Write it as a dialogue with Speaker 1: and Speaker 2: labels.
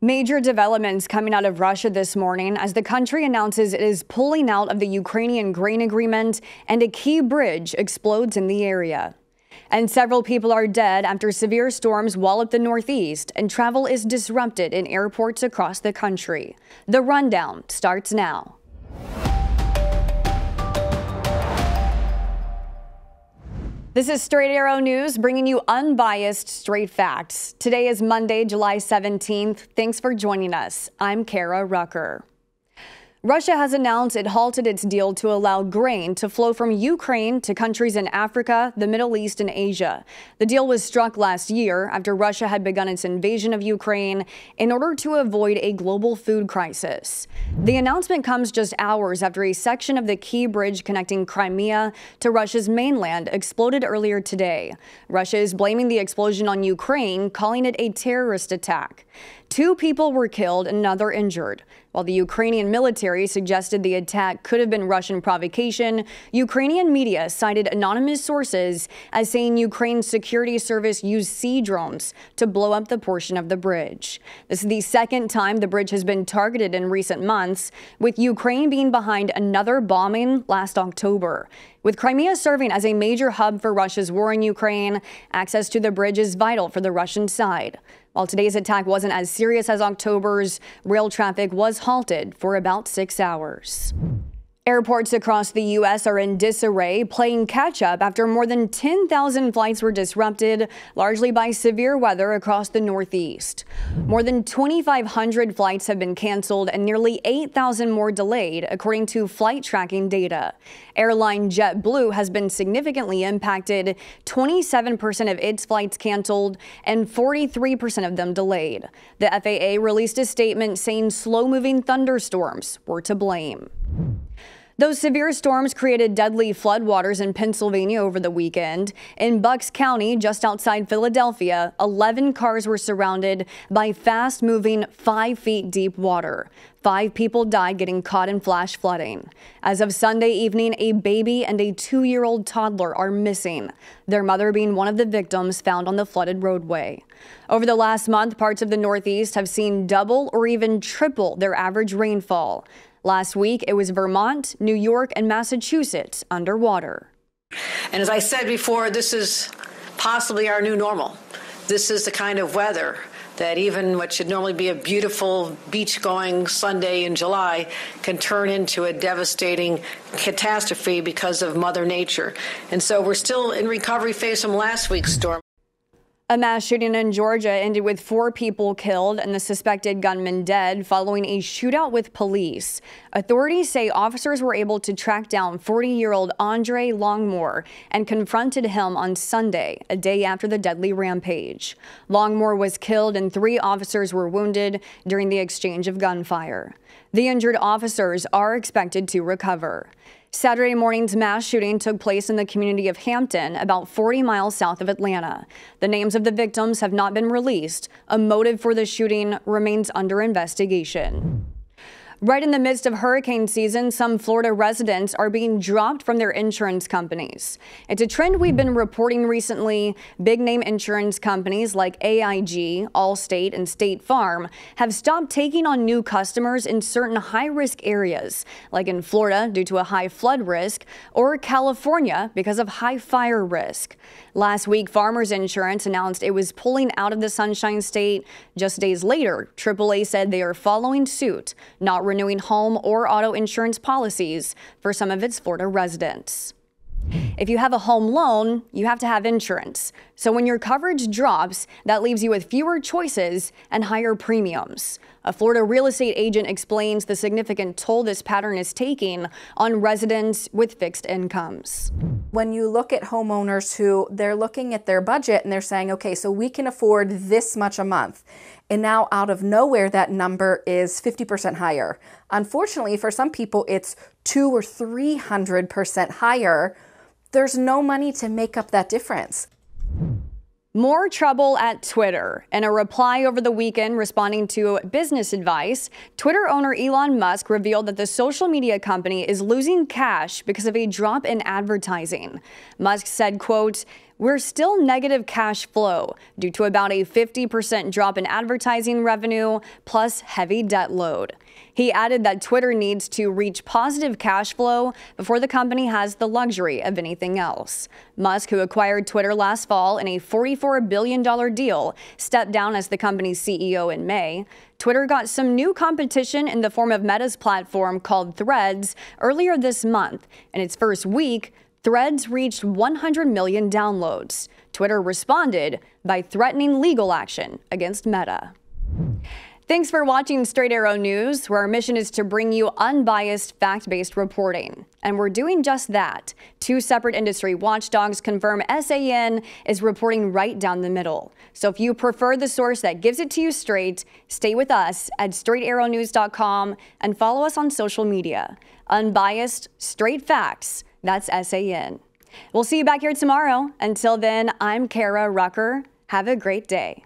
Speaker 1: Major developments coming out of Russia this morning as the country announces it is pulling out of the Ukrainian grain agreement and a key bridge explodes in the area. And several people are dead after severe storms wallop the Northeast and travel is disrupted in airports across the country. The rundown starts now. This is Straight Arrow News, bringing you unbiased, straight facts. Today is Monday, July 17th. Thanks for joining us. I'm Kara Rucker. Russia has announced it halted its deal to allow grain to flow from Ukraine to countries in Africa, the Middle East, and Asia. The deal was struck last year after Russia had begun its invasion of Ukraine in order to avoid a global food crisis. The announcement comes just hours after a section of the key bridge connecting Crimea to Russia's mainland exploded earlier today. Russia is blaming the explosion on Ukraine, calling it a terrorist attack. 2 people were killed and another injured. While the Ukrainian military suggested the attack could have been Russian provocation, Ukrainian media cited anonymous sources as saying Ukraine's security service used sea drones to blow up the portion of the bridge. This is the second time the bridge has been targeted in recent months, with Ukraine being behind another bombing last October. With Crimea serving as a major hub for Russia's war in Ukraine, access to the bridge is vital for the Russian side. While today's attack wasn't as serious as October's, rail traffic was halted for about 6 hours. Airports across the U.S. are in disarray, playing catch-up after more than 10,000 flights were disrupted, largely by severe weather across the Northeast. More than 2,500 flights have been canceled and nearly 8,000 more delayed, according to flight tracking data. Airline JetBlue has been significantly impacted, 27% of its flights canceled and 43% of them delayed. The FAA released a statement saying slow-moving thunderstorms were to blame. Those severe storms created deadly floodwaters in Pennsylvania over the weekend. In Bucks County, just outside Philadelphia, 11 cars were surrounded by fast-moving 5 feet deep water. 5 people died getting caught in flash flooding. As of Sunday evening, a baby and a 2-year-old toddler are missing, their mother being one of the victims found on the flooded roadway. Over the last month, parts of the Northeast have seen double or even triple their average rainfall. Last week, it was Vermont, New York, and Massachusetts underwater.
Speaker 2: And as I said before, this is possibly our new normal. This is the kind of weather that even what should normally be a beautiful beach-going Sunday in July can turn into a devastating catastrophe because of Mother Nature. And so we're still in recovery phase from last week's storm.
Speaker 1: A mass shooting in Georgia ended with 4 people killed and the suspected gunman dead following a shootout with police. Authorities say officers were able to track down 40-year-old Andre Longmore and confronted him on Sunday, a day after the deadly rampage. Longmore was killed and 3 officers were wounded during the exchange of gunfire. The injured officers are expected to recover. Saturday morning's mass shooting took place in the community of Hampton, about 40 miles south of Atlanta. The names of the victims have not been released. A motive for the shooting remains under investigation. Right in the midst of hurricane season, some Florida residents are being dropped from their insurance companies. It's a trend we've been reporting recently. Big-name insurance companies like AIG, Allstate, and State Farm have stopped taking on new customers in certain high-risk areas, like in Florida due to a high flood risk, or California because of high fire risk. Last week, Farmers Insurance announced it was pulling out of the Sunshine State. Just days later, AAA said they are following suit, not renewing home or auto insurance policies for some of its Florida residents. If you have a home loan, you have to have insurance. So when your coverage drops, that leaves you with fewer choices and higher premiums. A Florida real estate agent explains the significant toll this pattern is taking on residents with fixed incomes.
Speaker 3: When you look at homeowners who they're looking at their budget and they're saying, okay, so we can afford this much a month. And now out of nowhere, that number is 50% higher. Unfortunately, for some people, it's 200 or 300% higher. There's no money to make up that difference.
Speaker 1: More trouble at Twitter. In a reply over the weekend responding to business advice, Twitter owner Elon Musk revealed that the social media company is losing cash because of a drop in advertising. Musk said, quote, we're still negative cash flow due to about a 50% drop in advertising revenue plus heavy debt load. He added that Twitter needs to reach positive cash flow before the company has the luxury of anything else. Musk, who acquired Twitter last fall in a $44 billion deal, stepped down as the company's CEO in May. Twitter got some new competition in the form of Meta's platform called Threads earlier this month. In its first week, Threads reached 100 million downloads. Twitter responded by threatening legal action against Meta. Thanks for watching Straight Arrow News, where our mission is to bring you unbiased, fact-based reporting. And we're doing just that. Two separate industry watchdogs confirm SAN is reporting right down the middle. So if you prefer the source that gives it to you straight, stay with us at straightarrownews.com and follow us on social media. Unbiased, straight facts, that's SAN. We'll see you back here tomorrow. Until then, I'm Kara Rucker. Have a great day.